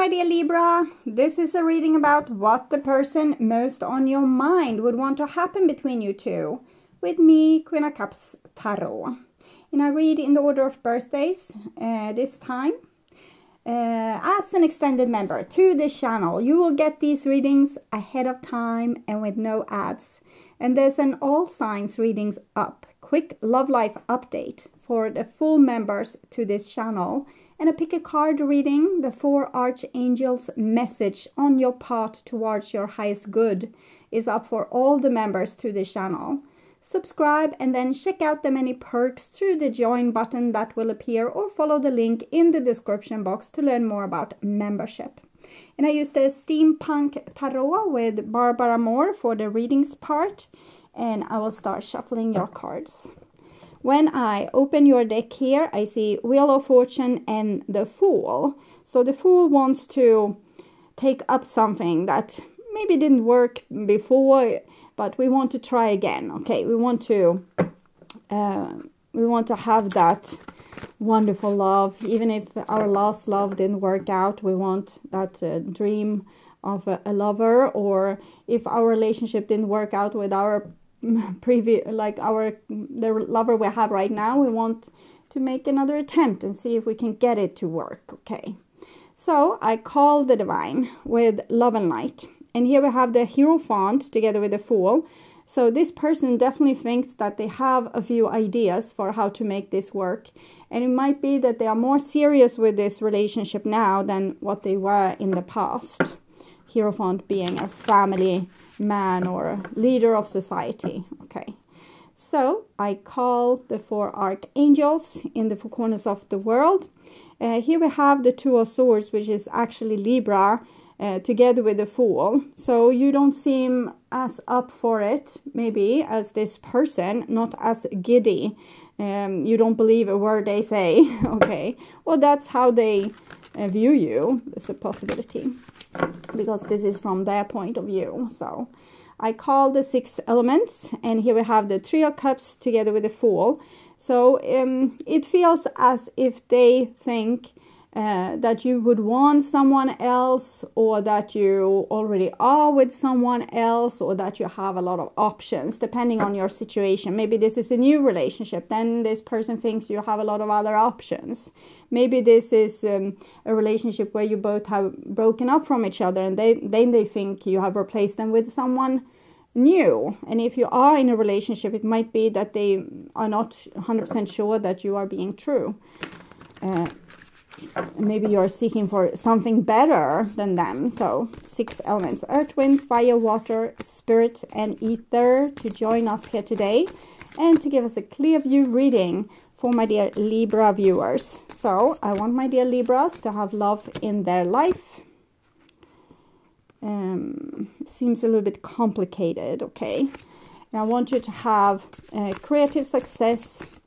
my dear Libra. This is a reading about what the person most on your mind would want to happen between you two. With me, Queen of Cups Tarot. And I read in the order of birthdays this time. As an extended member to the channel, you will get these readings ahead of time and with no ads. And there's an all signs readings up. Quick love life update for the full members to this channel. And a pick a card reading, the 4 archangels message on your path towards your highest good is up for all the members to the channel. Subscribe and then check out the many perks through the join button that will appear, or follow the link in the description box to learn more about membership. And I use the Steampunk Tarot with Barbara Moore for the readings part, and I will start shuffling your cards. When I open your deck here, I see Wheel of Fortune and the Fool. So the Fool wants to take up something that maybe didn't work before, but we want to try again. Okay, we want to have that wonderful love. Even if our last love didn't work out, we want that dream of a lover. Or if our relationship didn't work out with our previous, like the lover we have right now, we want to make another attempt and see if we can get it to work. Okay, so I call the divine with Love and Light, and here we have the Hierophant together with the Fool. So this person definitely thinks that they have a few ideas for how to make this work, and it might be that they are more serious with this relationship now than what they were in the past. Hierophant being a family man or a leader of society. Okay, so I call the 4 archangels in the 4 corners of the world. Here we have the 2 of Swords, which is actually Libra, together with the Fool. So you don't seem as up for it, maybe, as this person, not as giddy. You don't believe a word they say. Okay, well, that's how they view you. It's a possibility, because this is from their point of view. So I call the 6 elements, and here we have the 3 of Cups together with the Fool. So it feels as if they think that you would want someone else, or that you already are with someone else, or that you have a lot of options depending on your situation. Maybe this is a new relationship, then this person thinks you have a lot of other options. Maybe this is a relationship where you both have broken up from each other, and then they think you have replaced them with someone new. And if you are in a relationship, it might be that they are not 100% sure that you are being true. Maybe you're seeking for something better than them. So 6 elements: earth, wind, fire, water, spirit, and ether to join us here today, and to give us a clear view reading for my dear Libra viewers. So I want my dear Libras to have love in their life. Seems a little bit complicated. Okay, and I want you to have creative success,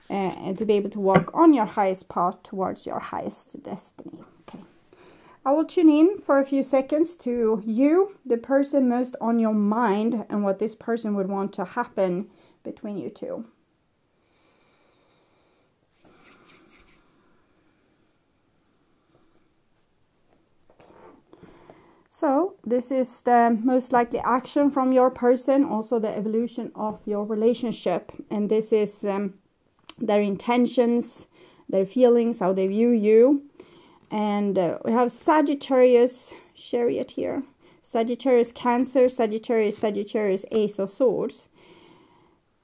and to be able to walk on your highest path towards your highest destiny. Okay, I will tune in for a few seconds to you, the person most on your mind, and what this person would want to happen between you two. So this is the most likely action from your person, also the evolution of your relationship, and this is their intentions, their feelings, how they view you. And we have Sagittarius, Chariot here, Sagittarius, Cancer, Sagittarius, Ace of Swords.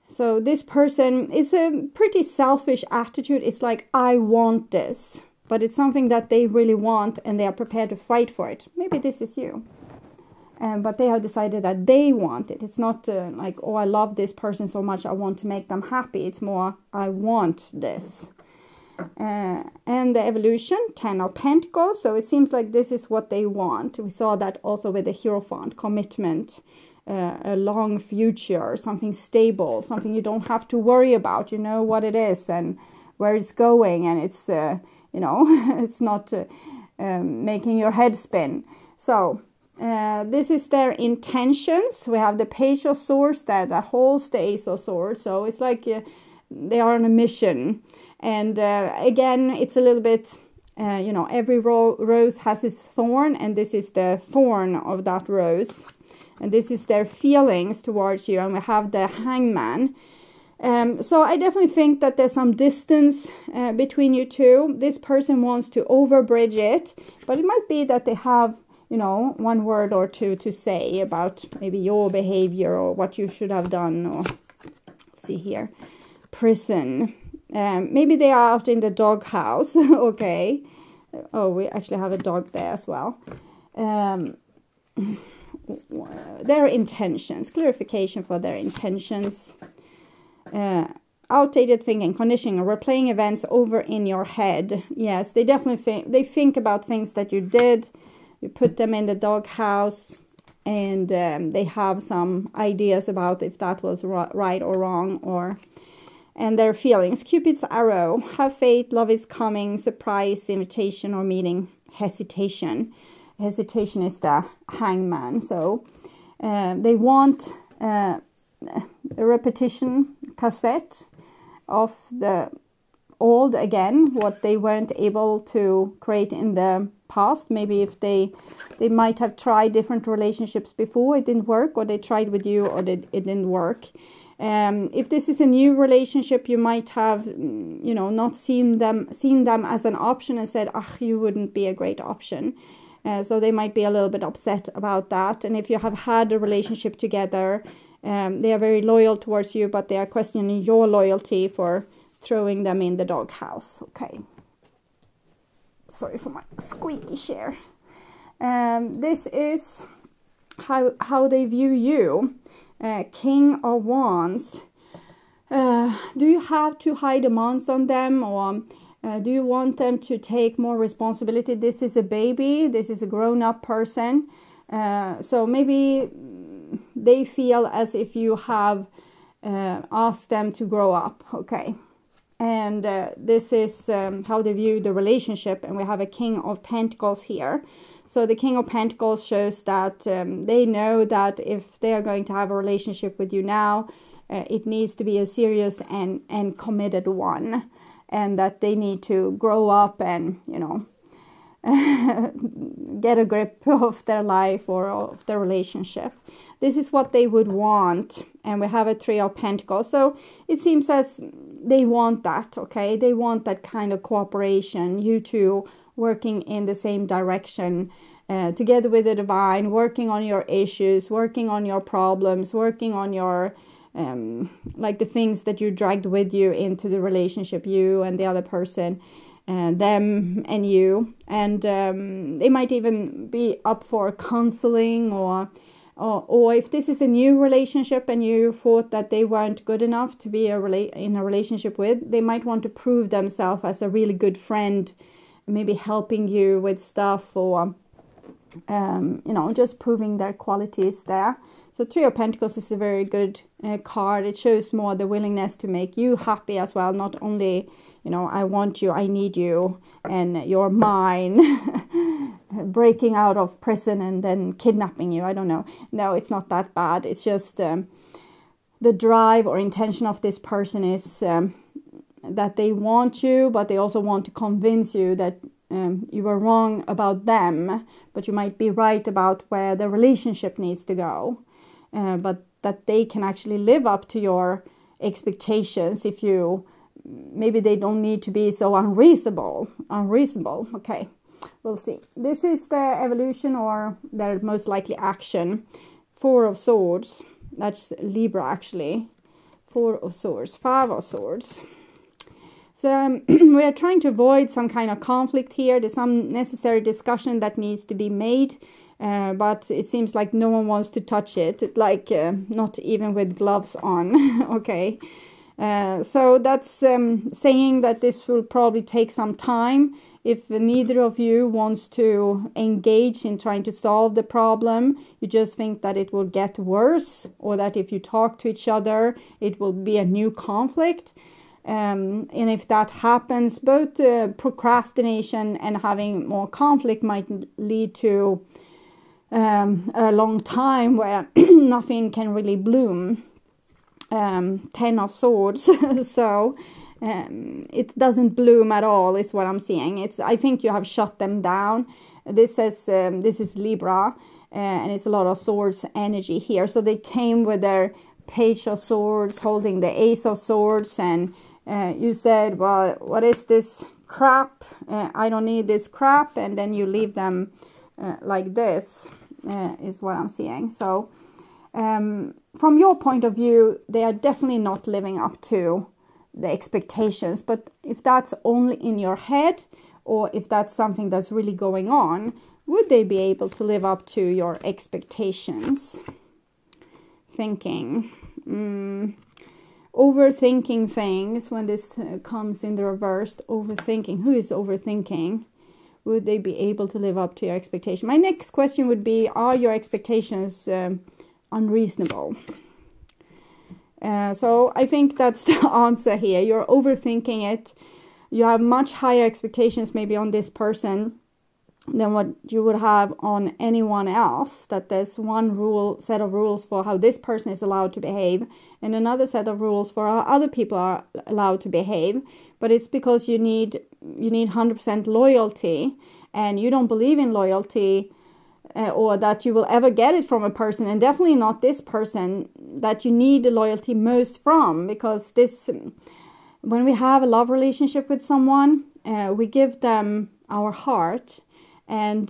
So this person, it's a pretty selfish attitude. It's like, I want this, but it's something that they really want, and they are prepared to fight for it. Maybe this is you. But they have decided that they want it. It's not like, oh, I love this person so much, I want to make them happy. It's more, I want this. And the evolution, 10 of Pentacles. So it seems like this is what they want. We saw that also with the Hierophant, commitment, a long future, something stable, something you don't have to worry about. You know what it is and where it's going, and it's, you know, it's not making your head spin. So this is their intentions. We have the Page of Swords that holds the Ace of Swords. So it's like they are on a mission. And again, it's a little bit You know, every rose has its thorn, and this is the thorn of that rose. And this is their feelings towards you. And we have the Hangman. So I definitely think that there's some distance between you two. This person wants to overbridge it. But it might be that they have, you know, one word or two to say about maybe your behavior or what you should have done. Or, see here, prison. Maybe they are out in the doghouse. Okay. Oh, we actually have a dog there as well. Their intentions, clarification for their intentions. Outdated thinking, conditioning, replaying events over in your head. Yes, they definitely think about things that you did. You put them in the doghouse, and they have some ideas about if that was right or wrong, and their feelings. Cupid's arrow. Have faith, love is coming, surprise, invitation or meeting, hesitation. Hesitation is the Hangman. So they want a repetition cassette of the old again, what they weren't able to create in the past. Maybe if they might have tried different relationships before, it didn't work, or they tried with you, or it didn't work. If this is a new relationship, you might have, you know, not seen them as an option and said, "Ah, you wouldn't be a great option." So they might be a little bit upset about that. And if you have had a relationship together, they are very loyal towards you, but they are questioning your loyalty for throwing them in the doghouse. Okay. Sorry for my squeaky chair. This is how they view you. King of Wands. Do you have too high demands on them, or do you want them to take more responsibility? This is a baby. This is a grown-up person. So maybe they feel as if you have asked them to grow up. Okay. And this is how they view the relationship. And we have a King of Pentacles here. So the King of Pentacles shows that they know that if they are going to have a relationship with you now, it needs to be a serious and committed one. And that they need to grow up and, you know, get a grip of their life or of their relationship. This is what they would want. And we have a Three of Pentacles. So it seems as they want that, okay? They want that kind of cooperation. You two working in the same direction, together with the divine, working on your issues, working on your problems, working on your, like the things that you dragged with you into the relationship, you and the other person, them and you. And they might even be up for counseling, or if this is a new relationship and you thought that they weren't good enough to be in a relationship with, they might want to prove themselves as a really good friend, maybe helping you with stuff, or you know, just proving their qualities there. So Three of Pentacles is a very good card. It shows more the willingness to make you happy as well. Not only, you know, I want you, I need you, and you're mine. Breaking out of prison and then kidnapping you. I don't know. No, it's not that bad. It's just the drive or intention of this person is that they want you, but they also want to convince you that you were wrong about them, but you might be right about where the relationship needs to go. But that they can actually live up to your expectations if you, maybe they don't need to be so unreasonable. Okay, we'll see. This is the evolution or their most likely action. Four of Swords. That's Libra actually. Four of Swords. Five of Swords. So we are trying to avoid some kind of conflict here. There's some necessary discussion that needs to be made. But it seems like no one wants to touch it. Like not even with gloves on. Okay. So that's saying that this will probably take some time. If neither of you wants to engage in trying to solve the problem, you just think that it will get worse, or that if you talk to each other, it will be a new conflict. And if that happens, both procrastination and having more conflict might lead to a long time where nothing can really bloom. 10 of Swords. So it doesn't bloom at all, is what I'm seeing. I think you have shut them down. This says, this is Libra, and it's a lot of swords energy here. So they came with their Page of Swords holding the Ace of Swords, and you said, well, what is this crap? I don't need this crap. And then you leave them like this, is what I'm seeing. So from your point of view, they are definitely not living up to the expectations. But if that's only in your head, or if that's something that's really going on, would they be able to live up to your expectations? Thinking. Overthinking things, when this comes in the reversed, overthinking. Who is overthinking? Would they be able to live up to your expectation? My next question would be, are your expectations unreasonable? So I think that's the answer here. You're overthinking it. You have much higher expectations maybe on this person than what you would have on anyone else. That there's one set of rules for how this person is allowed to behave, and another set of rules for how other people are allowed to behave. But it's because you need 100% loyalty, and you don't believe in loyalty, or that you will ever get it from a person, and definitely not this person that you need the loyalty most from. Because when we have a love relationship with someone, we give them our heart. And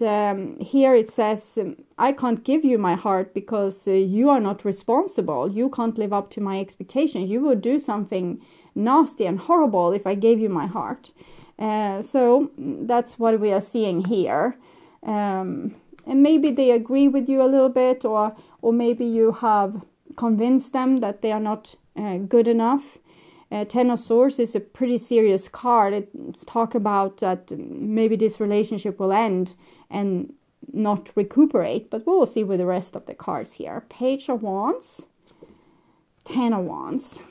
here it says, I can't give you my heart because you are not responsible. You can't live up to my expectations. You would do something nasty and horrible if I gave you my heart. So that's what we are seeing here. And maybe they agree with you a little bit, or maybe you have convinced them that they are not good enough. Ten of Swords is a pretty serious card. It's talk about that maybe this relationship will end and not recuperate, but we will see with the rest of the cards here. Page of Wands, Ten of Wands.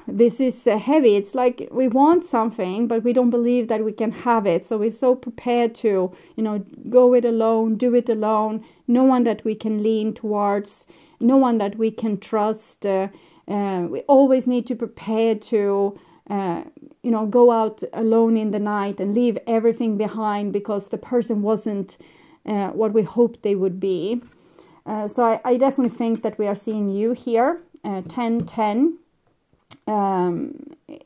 This is heavy. It's like we want something, but we don't believe that we can have it. So we're so prepared to, go it alone, do it alone. No one that we can lean towards, no one that we can trust. We always need to prepare to, go out alone in the night and leave everything behind because the person wasn't what we hoped they would be. So I definitely think that we are seeing you here. 10-10.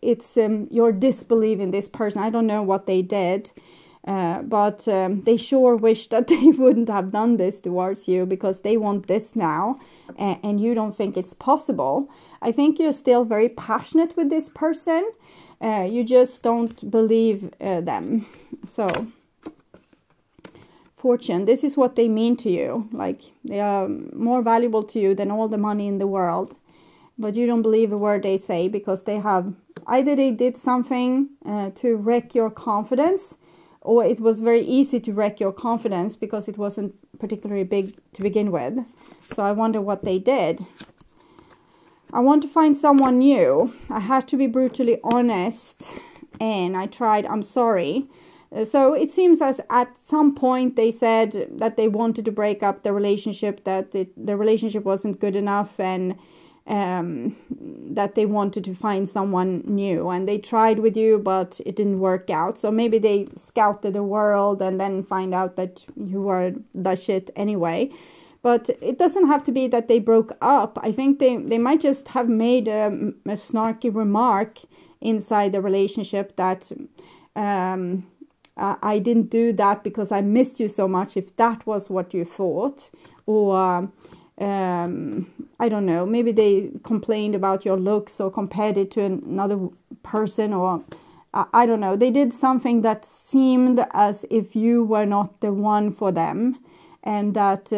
It's your disbelief in this person. I don't know what they did. But they sure wish that they wouldn't have done this towards you, because they want this now, and you don't think it's possible. I think you're still very passionate with this person. You just don't believe them. So, Fortune, this is what they mean to you. Like, they are more valuable to you than all the money in the world. But you don't believe a word they say, because they have, either they did something to wreck your confidence, or it was very easy to wreck your confidence because it wasn't particularly big to begin with. So I wonder what they did. I want to find someone new. I had to be brutally honest, and I tried. I'm sorry. So it seems as at some point they said that they wanted to break up the relationship, that the relationship wasn't good enough, and that they wanted to find someone new, and they tried with you, but it didn't work out. So maybe they scouted the world and then find out that you were the shit anyway. But it doesn't have to be that they broke up. I think they might just have made a snarky remark inside the relationship that I didn't do that because I missed you so much, if that was what you thought. Or I don't know, maybe they complained about your looks or compared it to another person, or I don't know. They did something that seemed as if you were not the one for them, and that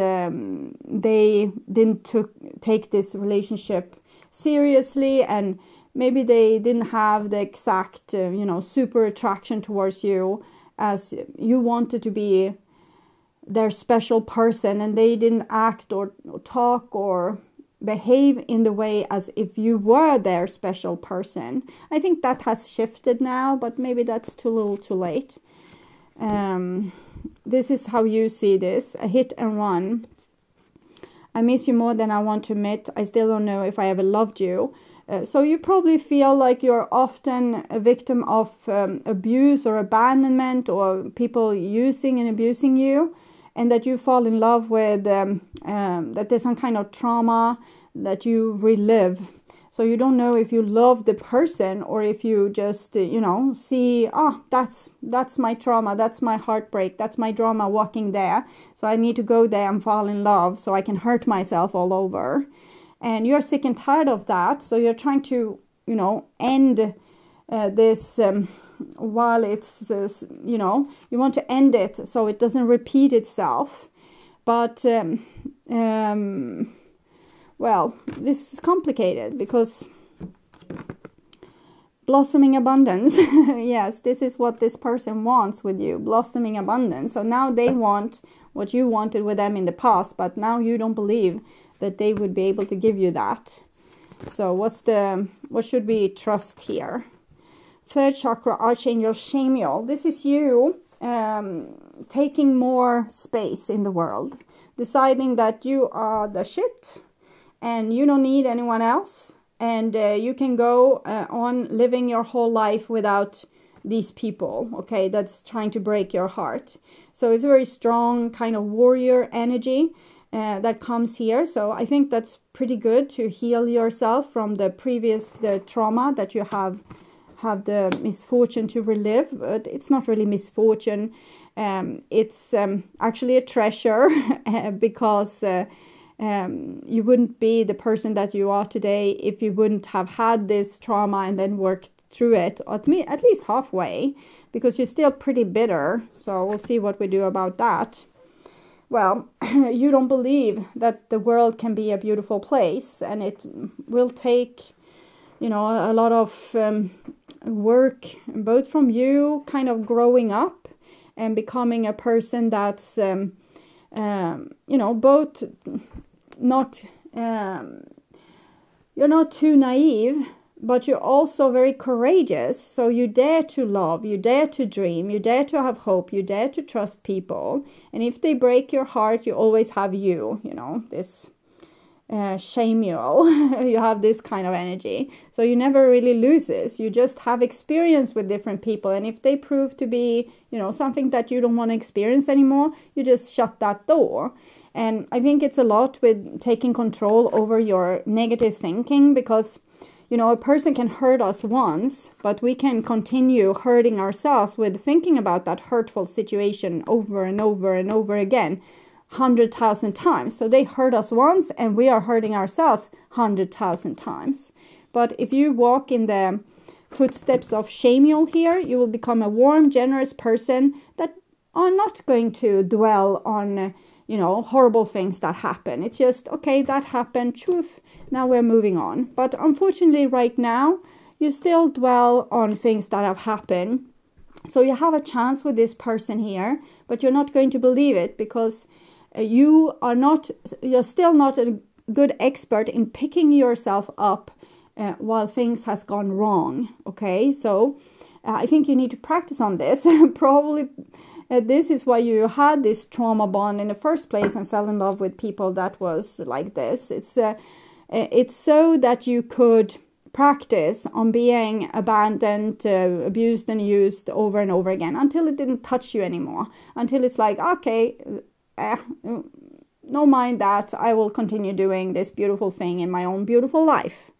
they didn't take this relationship seriously, and maybe they didn't have the exact, super attraction towards you as you wanted to be their special person, and they didn't act or talk or behave in the way as if you were their special person. I think that has shifted now, but maybe that's too little too late. This is how you see this: a hit and run. I miss you more than I want to admit. I still don't know if I ever loved you. So you probably feel like you're often a victim of abuse or abandonment, or people using and abusing you, and that you fall in love with, that there's some kind of trauma that you relive. So you don't know if you love the person or if you just, you know, see, oh, that's my trauma, that's my heartbreak, that's my drama walking there. So I need to go there and fall in love so I can hurt myself all over. And you're sick and tired of that. So you're trying to, you know, end this while it's, you know, you want to end it so it doesn't repeat itself. But, well, this is complicated because blossoming abundance, yes, this is what this person wants with you, blossoming abundance. So now they want what you wanted with them in the past, but now you don't believe that they would be able to give you that. So what should we trust here? Third chakra, Archangel Shamiel. This is you taking more space in the world, deciding that you are the shit and you don't need anyone else, and you can go on living your whole life without these people, okay, that's trying to break your heart. So it's a very strong kind of warrior energy that comes here. So I think that's pretty good to heal yourself from the trauma that you have the misfortune to relive. But it's not really misfortune. It's actually a treasure because you wouldn't be the person that you are today if you wouldn't have had this trauma and then worked through it, at least halfway, because you're still pretty bitter. So we'll see what we do about that. Well, you don't believe that the world can be a beautiful place, and it will take, you know, a lot of work, both from you kind of growing up and becoming a person that's, you know, both not, you're not too naive, but you're also very courageous. So you dare to love, you dare to dream, you dare to have hope, you dare to trust people. And if they break your heart, you always have you know, this Shamiel. You have this kind of energy. So you never really loses. You just have experience with different people. And if they prove to be, you know, something that you don't want to experience anymore, you just shut that door. And I think it's a lot with taking control over your negative thinking, because, you know, a person can hurt us once, but we can continue hurting ourselves with thinking about that hurtful situation over and over and over again, 100,000 times. So they hurt us once and we are hurting ourselves 100,000 times. But if you walk in the footsteps of Shamiel here, you will become a warm, generous person that are not going to dwell on, you know, horrible things that happen. It's just, okay, that happened, truth, now we're moving on. But unfortunately right now, you still dwell on things that have happened. So you have a chance with this person here, but you're not going to believe it, because you're still not a good expert in picking yourself up while things has gone wrong. Okay, so I think you need to practice on this. Probably this is why you had this trauma bond in the first place and fell in love with people that was like this. It's so that you could practice on being abandoned, abused and used over and over again until it didn't touch you anymore. Until it's like, okay, no mind that, I will continue doing this beautiful thing in my own beautiful life.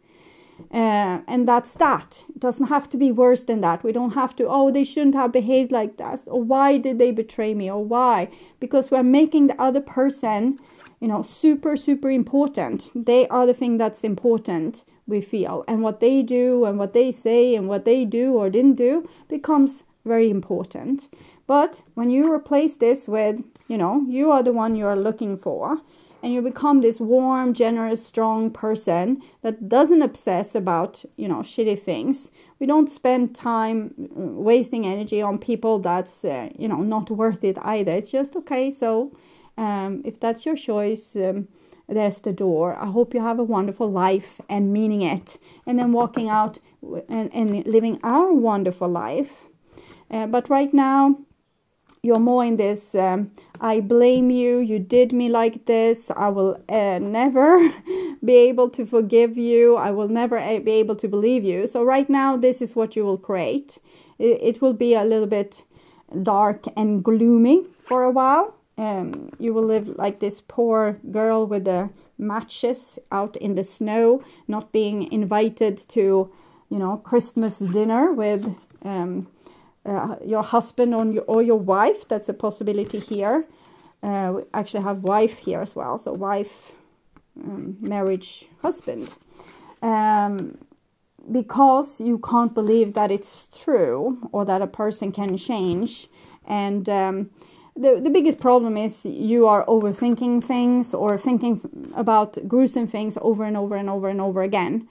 And that's that. It doesn't have to be worse than that. We don't have to, oh, they shouldn't have behaved like that, or why did they betray me, or why? Because we're making the other person, you know, super, super important. They are the thing that's important, we feel. And what they do and what they say and what they do or didn't do becomes very important. But when you replace this with, you know, you are the one you are looking for, and you become this warm, generous, strong person that doesn't obsess about, you know, shitty things. We don't spend time wasting energy on people that's, you know, not worth it either. It's just, okay, so if that's your choice, there's the door. I hope you have a wonderful life and meaning it. And then walking out and living our wonderful life. But right now, you're more in this, I blame you, you did me like this, I will never be able to forgive you, I will never be able to believe you. So right now, this is what you will create. It will be a little bit dark and gloomy for a while. You will live like this poor girl with the matches out in the snow, not being invited to, you know, Christmas dinner with your husband or your wife. That's a possibility here. We actually have wife here as well. So wife, marriage, husband. Because you can't believe that it's true or that a person can change. And the biggest problem is you are overthinking things or thinking about gruesome things over and over and over and over again.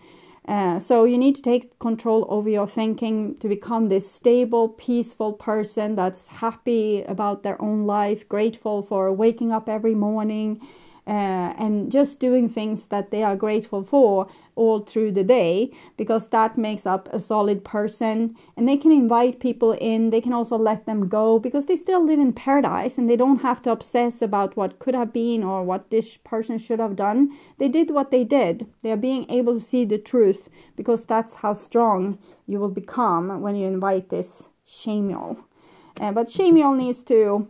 So you need to take control over your thinking to become this stable, peaceful person that's happy about their own life, grateful for waking up every morning, and just doing things that they are grateful for all through the day, because that makes up a solid person. And they can invite people in, they can also let them go, because they still live in paradise and they don't have to obsess about what could have been or what this person should have done. They did what they did. They are being able to see the truth, because that's how strong you will become when you invite this Shamiel. But Shamiel needs to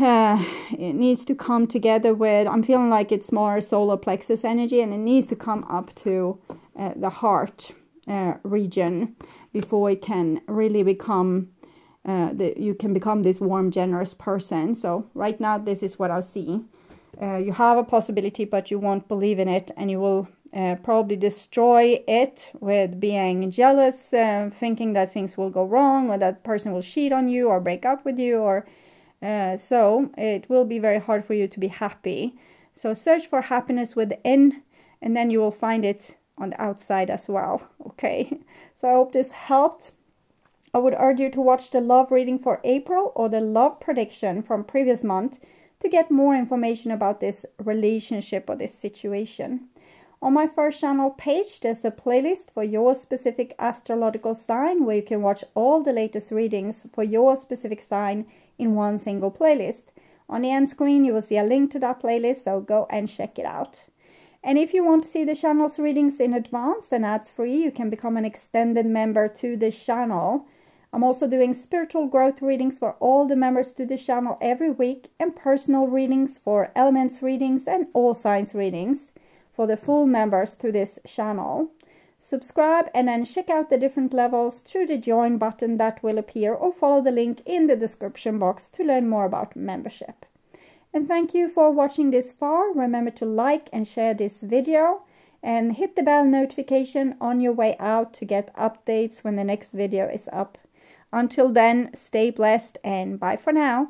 it needs to come together with, I'm feeling like it's more solar plexus energy, and it needs to come up to the heart region before it can really become, you can become this warm, generous person. So right now, this is what I see. You have a possibility, but you won't believe in it, and you will probably destroy it with being jealous, thinking that things will go wrong, or that person will cheat on you or break up with you, or so it will be very hard for you to be happy. So search for happiness within, and then you will find it on the outside as well. Okay, so I hope this helped. I would urge you to watch the love reading for April or the love prediction from previous month to get more information about this relationship or this situation. On my first channel page, there's a playlist for your specific astrological sign where you can watch all the latest readings for your specific sign in one single playlist. On the end screen, you will see a link to that playlist, so go and check it out. And if you want to see the channel's readings in advance and ads free, you can become an extended member to the channel. I'm also doing spiritual growth readings for all the members to the channel every week, and personal readings for elements readings and all signs readings for the full members to this channel. Subscribe and then check out the different levels through the join button that will appear, or follow the link in the description box to learn more about membership. And thank you for watching this far. Remember to like and share this video, and hit the bell notification on your way out to get updates when the next video is up. Until then, stay blessed and bye for now.